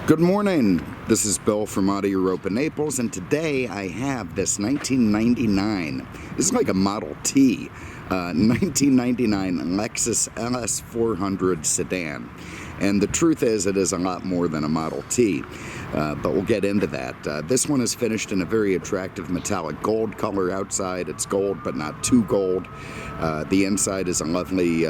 Good morning. This is Bill from Auto Europa Naples, and today I have this 1999. This is like a Model T, 1999 Lexus LS400 sedan. And the truth is, it is a lot more than a Model T, but we'll get into that. This one is finished in a very attractive metallic gold color outside. It's gold, but not too gold. The inside is a lovely,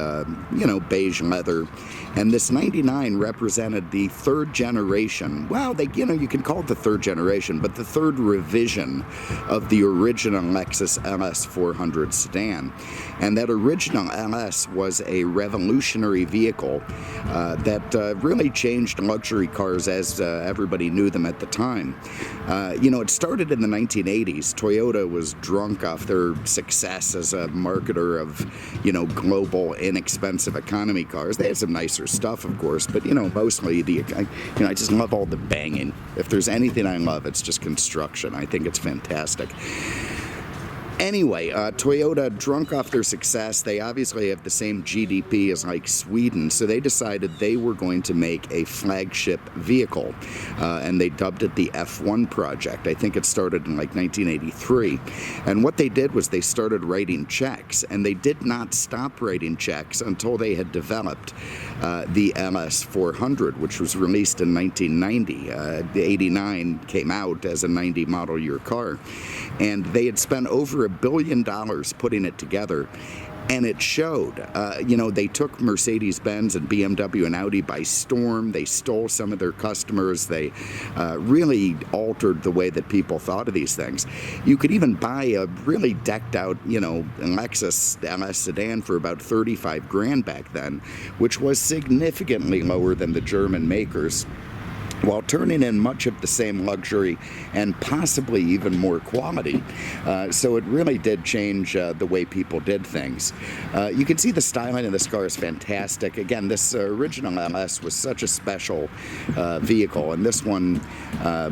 beige leather. And this 99 represented the third generation. Well, you can call it the third generation, but the third revision of the original Lexus LS400 sedan. And that original LS was a revolutionary vehicle that really changed luxury cars as everybody knew them at the time. It started in the 1980s. Toyota was drunk off their success as a marketer of, global inexpensive economy cars. They had some nicer stuff, of course, but mostly I just love all the banging. If there's anything I love, it's just construction. I think it's fantastic. Anyway, Toyota, drunk off their success, they obviously have the same GDP as like Sweden, so they decided they were going to make a flagship vehicle, and they dubbed it the F1 project. I think it started in like 1983, and what they did was they started writing checks, and they did not stop writing checks until they had developed the LS400, which was released in 1990. The 89 came out as a 90 model year car, and they had spent over $1 billion putting it together, and it showed. They took Mercedes-Benz and BMW and Audi by storm. They stole some of their customers. They really altered the way that people thought of these things. You could even buy a really decked out, Lexus LS sedan for about 35 grand back then, which was significantly lower than the German makers, while turning in much of the same luxury and possibly even more quality. So it really did change the way people did things. You can see the styling of this car is fantastic. Again, this original LS was such a special vehicle, and this one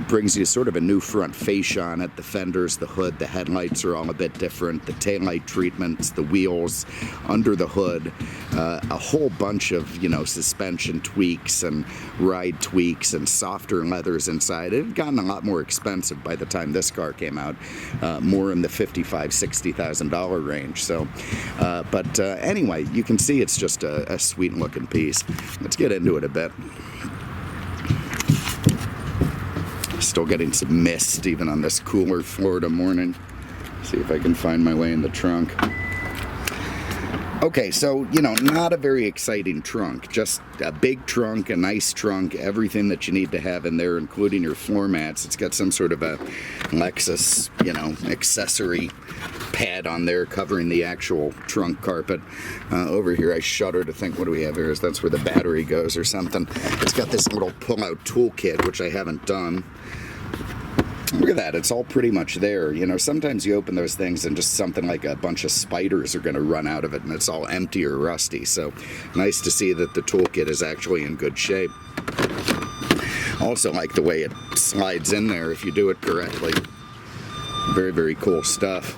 brings you sort of a new front fascia on it. The fenders, the hood, the headlights are all a bit different. The taillight treatments, the wheels, under the hood, a whole bunch of, suspension tweaks and ride tweaks and softer leathers inside. It had gotten a lot more expensive by the time this car came out, more in the $55,000–$60,000 range. So, anyway, you can see it's just a sweet looking piece. Let's get into it a bit. Still getting some mist even on this cooler Florida morning. See if I can find my way in the trunk. Okay, so, not a very exciting trunk, just a big trunk, a nice trunk, everything that you need to have in there, including your floor mats. It's got some sort of a Lexus, accessory pad on there covering the actual trunk carpet. Over here, I shudder to think, what do we have here? That's where the battery goes or something. It's got this little pull-out toolkit, which I haven't done. Look at that, it's all pretty much there. Sometimes you open those things and just something like a bunch of spiders are going to run out of it and it's all empty or rusty. So nice to see that the toolkit is actually in good shape. Also like the way it slides in there if you do it correctly. Very, very cool stuff.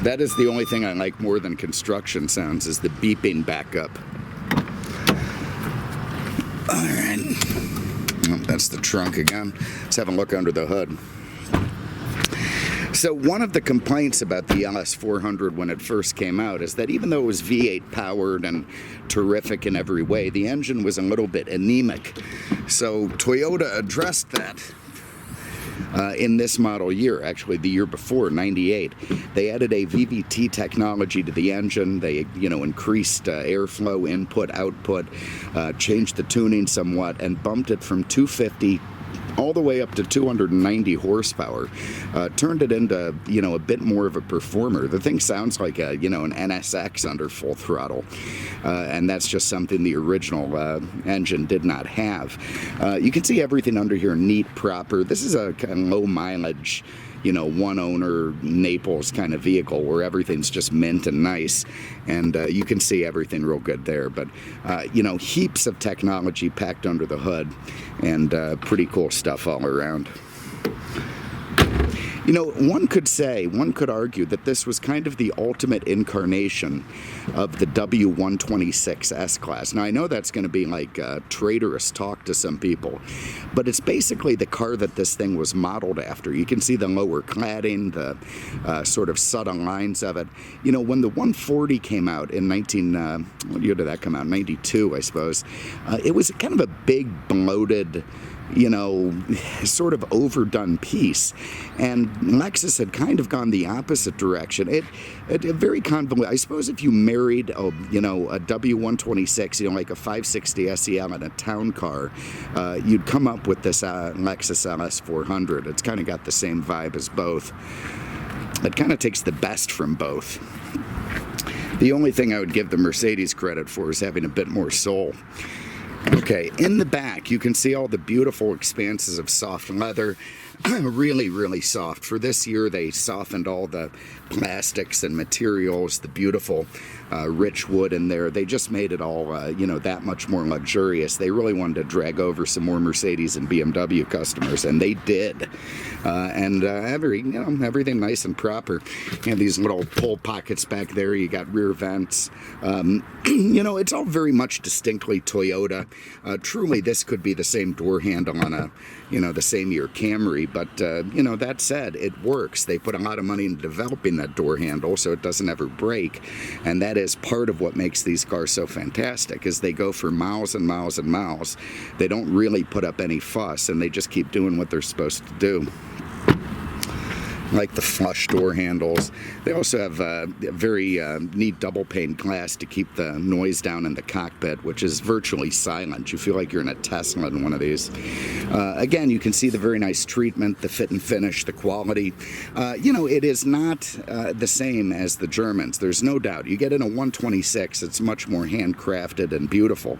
That is the only thing I like more than construction sounds, is the beeping backup. Alright. Oh, that's the trunk again. Let's have a look under the hood. So one of the complaints about the LS400 when it first came out is that even though it was V8 powered and terrific in every way, the engine was a little bit anemic. So Toyota addressed that in this model year, actually the year before, 98. They added a VVT technology to the engine. They, increased airflow, input, output, changed the tuning somewhat, and bumped it from 250 all the way up to 290 horsepower. Turned it into, a bit more of a performer. The thing sounds like an NSX under full throttle. And that's just something the original engine did not have. You can see everything under here neat, proper. This is a kind of low mileage, one owner Naples kind of vehicle where everything's just mint and nice, and you can see everything real good there. But heaps of technology packed under the hood, and pretty cool stuff all around. You know, one could argue that this was kind of the ultimate incarnation of the W126 S-Class. Now, I know that's going to be like traitorous talk to some people, but it's basically the car that this thing was modeled after. You can see the lower cladding, the sort of subtle lines of it. You know, when the 140 came out in what year did that come out? 92, I suppose. It was kind of a big, bloated, you know, sort of overdone piece, and Lexus had kind of gone the opposite direction. It very convoluted. I suppose if you married a W126, you know, like a 560 SEL and a town car, you'd come up with this Lexus LS400. It's kind of got the same vibe as both. It kind of takes the best from both. The only thing I would give the Mercedes credit for is having a bit more soul. Okay, in the back, you can see all the beautiful expanses of soft leather. Really, really soft. For this year, they softened all the plastics and materials, the beautiful rich wood in there. They just made it all, you know, that much more luxurious. They really wanted to drag over some more Mercedes and BMW customers, and they did. Everything nice and proper. You have these little pull pockets back there. You got rear vents. You know, it's all very much distinctly Toyota. Truly, this could be the same door handle on a, you know, the same year Camry. But, you know, that said, it works. They put a lot of money into developing that door handle so it doesn't ever break. And that is part of what makes these cars so fantastic, is they go for miles and miles and miles. They don't really put up any fuss, and they just keep doing what they're supposed to do. Like the flush door handles. They also have a very neat double pane glass to keep the noise down in the cockpit, which is virtually silent. You feel like you're in a Tesla in one of these. Again, you can see the very nice treatment, the fit and finish, the quality. You know, it is not the same as the Germans, there's no doubt. You get in a 126, it's much more handcrafted and beautiful.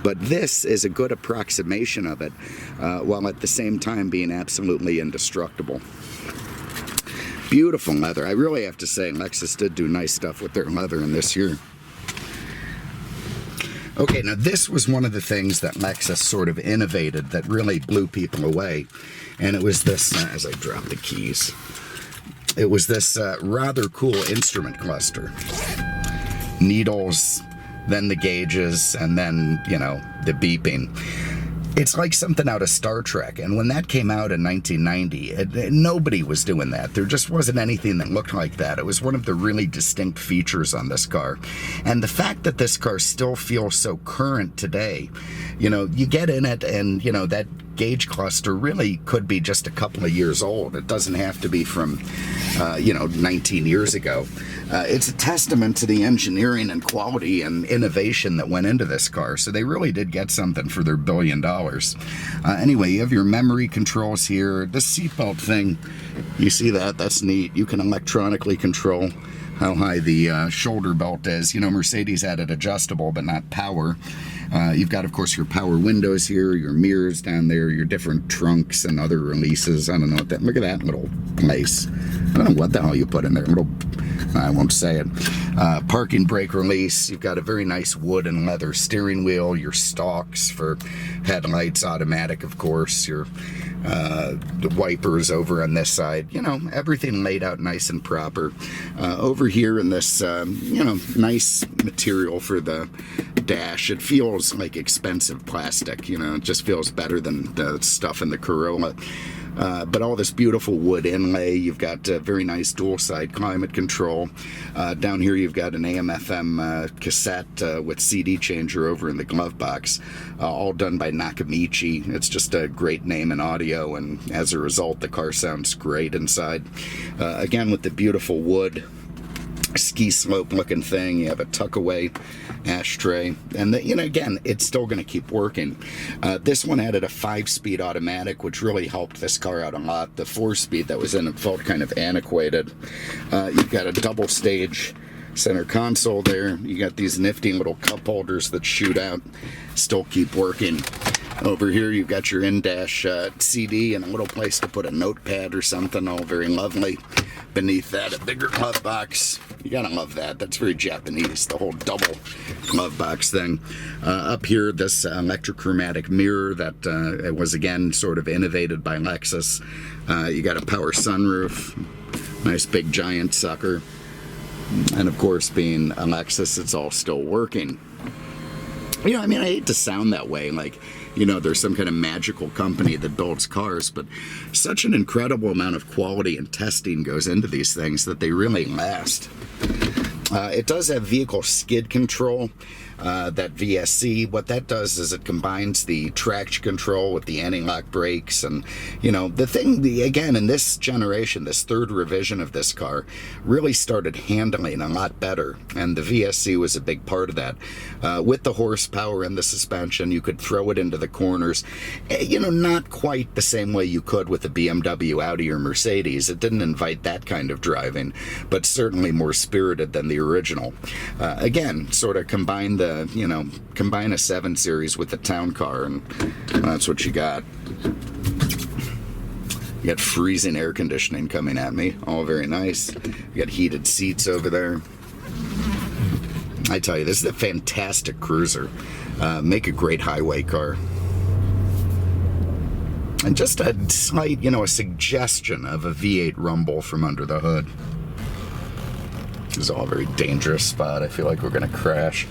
But this is a good approximation of it, while at the same time being absolutely indestructible. Beautiful leather. I really have to say, Lexus did do nice stuff with their leather in this year. Okay, now this was one of the things that Lexus sort of innovated that really blew people away. And it was this, as I drop the keys, it was this rather cool instrument cluster. Needles, then the gauges, and then, you know, the beeping. It's like something out of Star Trek, and when that came out in 1990, nobody was doing that. There just wasn't anything that looked like that. It was one of the really distinct features on this car. And the fact that this car still feels so current today, you know, you get in it and, you know, that gauge cluster really could be just a couple of years old. It doesn't have to be from, you know, 19 years ago. It's a testament to the engineering and quality and innovation that went into this car. So they really did get something for their $1 billion. Anyway, you have your memory controls here. This seatbelt thing, you see that? That's neat. You can electronically control how high the shoulder belt is. You know, Mercedes had it adjustable, but not power. You've got, of course, your power windows here, your mirrors down there, your different trunks and other releases. I don't know what that, look at that little place. I don't know what the hell you put in there. I won't say it. Parking brake release. You've got a very nice wood and leather steering wheel, your stalks for headlights, automatic, of course, your the wipers over on this side. You know, everything laid out nice and proper. Over here in this, you know, nice material for the dash. It feels like expensive plastic, you know, it just feels better than the stuff in the Corolla. But all this beautiful wood inlay. You've got very nice dual side climate control. Down here you've got an AM/FM cassette with CD changer over in the glove box, all done by Nakamichi. It's just a great name in audio, and as a result the car sounds great inside. Again, with the beautiful wood ski slope looking thing, you have a tuck away ashtray, and you know, again, it's still going to keep working. This one added a 5-speed automatic, which really helped this car out a lot. The 4-speed that was in it felt kind of antiquated. You've got a double stage center console there. You got these nifty little cup holders that shoot out, still keep working. Over here you've got your in-dash CD and a little place to put a notepad or something, all very lovely. beneath that, a bigger glove box. You gotta love that. That's very Japanese, the whole double glove box thing. Up here, this electrochromatic mirror that it was, again, sort of innovated by Lexus. You got a power sunroof, nice big giant sucker. And of course, being a Lexus, it's all still working. You know, I mean, I hate to sound that way, like, you know, there's some kind of magical company that builds cars, but such an incredible amount of quality and testing goes into these things that they really last. It does have vehicle skid control, that VSC. What that does is it combines the traction control with the anti-lock brakes. And, you know, the thing, again, in this generation, this third revision of this car really started handling a lot better. And the VSC was a big part of that. With the horsepower and the suspension, you could throw it into the corners. You know, not quite the same way you could with a BMW, Audi, or Mercedes. It didn't invite that kind of driving, but certainly more spirited than the original. Again, sort of combine a 7 Series with the town car, and that's what you got. You got freezing air conditioning coming at me, all very nice. You got heated seats over there. I tell you, this is a fantastic cruiser. Make a great highway car. And just a slight, you know, a suggestion of a V8 rumble from under the hood. This is all a very dangerous spot. I feel like we're going to crash.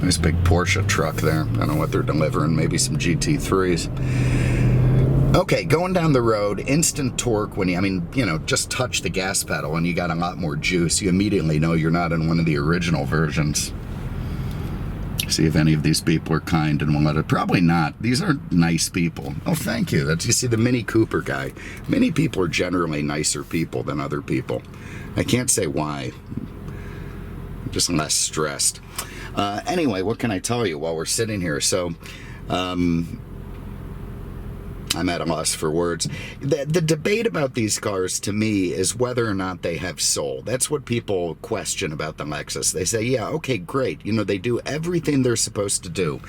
Nice big Porsche truck there. I don't know what they're delivering. Maybe some GT3s. Okay, going down the road, instant torque when you just touch the gas pedal and you got a lot more juice. You immediately know you're not in one of the original versions. See if any of these people are kind and will let it. Probably not. These are nice people. Oh, thank you. You see, the Mini Cooper guy. Many people are generally nicer people than other people. I can't say why. I'm just less stressed. Anyway, what can I tell you while we're sitting here? So, I'm at a loss for words. The debate about these cars, to me, is whether or not they have soul. That's what people question about the Lexus. They say, yeah, okay, great. You know, they do everything they're supposed to do.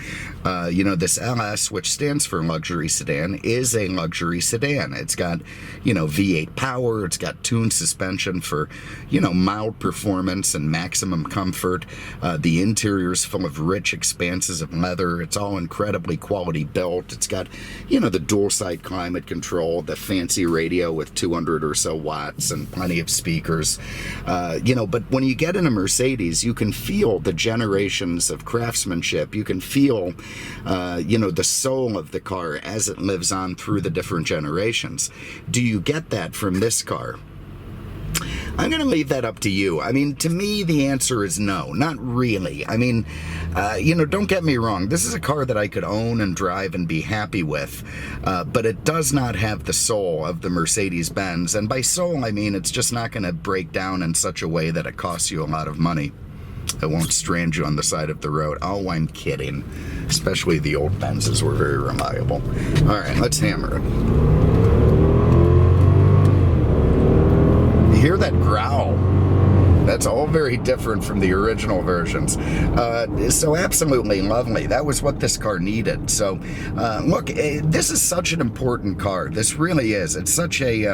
You know, this LS, which stands for luxury sedan, is a luxury sedan. It's got, you know, V8 power. It's got tuned suspension for, you know, mild performance and maximum comfort. The interior's full of rich expanses of leather. It's all incredibly quality built. It's got, you know, the dual side climate control, the fancy radio with 200 or so watts and plenty of speakers. You know, but when you get in a Mercedes, you can feel the generations of craftsmanship. You can feel, you know, the soul of the car as it lives on through the different generations. Do you get that from this car? I'm going to leave that up to you. I mean, to me, the answer is no, not really. I mean, you know, don't get me wrong. This is a car that I could own and drive and be happy with, but it does not have the soul of the Mercedes-Benz. And by soul, I mean it's just not going to break down in such a way that it costs you a lot of money. It won't strand you on the side of the road. Oh, I'm kidding. Especially the old Benzes were very reliable. All right, let's hammer it. Hear that growl? That's all very different from the original versions. So absolutely lovely. That was what this car needed. So look, this is such an important car. This really is. It's such a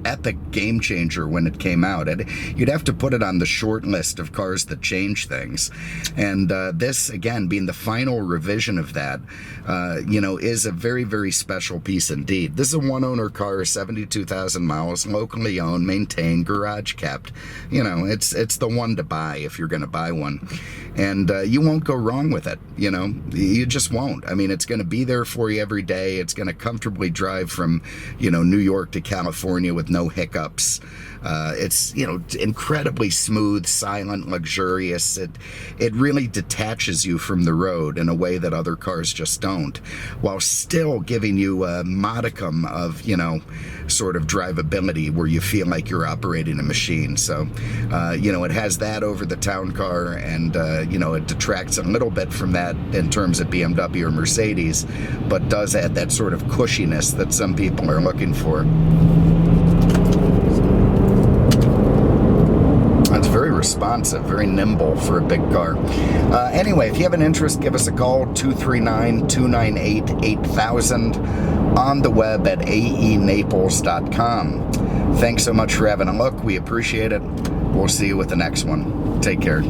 epic game changer when it came out. You'd have to put it on the short list of cars that change things. And this, again, being the final revision of that, you know, is a very, very special piece indeed. This is a one-owner car, 72,000 miles, locally owned, maintained, garage kept. You know, it's the one to buy if you're going to buy one. And you won't go wrong with it, you know. You just won't. I mean, it's going to be there for you every day. It's going to comfortably drive from, you know, New York to California with no hiccups. It's, you know, incredibly smooth, silent, luxurious. It really detaches you from the road in a way that other cars just don't, while still giving you a modicum of, you know, sort of drivability where you feel like you're operating a machine. So, you know, it has that over the town car, and, you know, it detracts a little bit from that in terms of BMW or Mercedes, but does add that sort of cushiness that some people are looking for. That's very responsive, very nimble for a big car. Anyway, if you have an interest, give us a call, 239-298-8000, on the web at aenaples.com. Thanks so much for having a look. We appreciate it. We'll see you with the next one. Take care.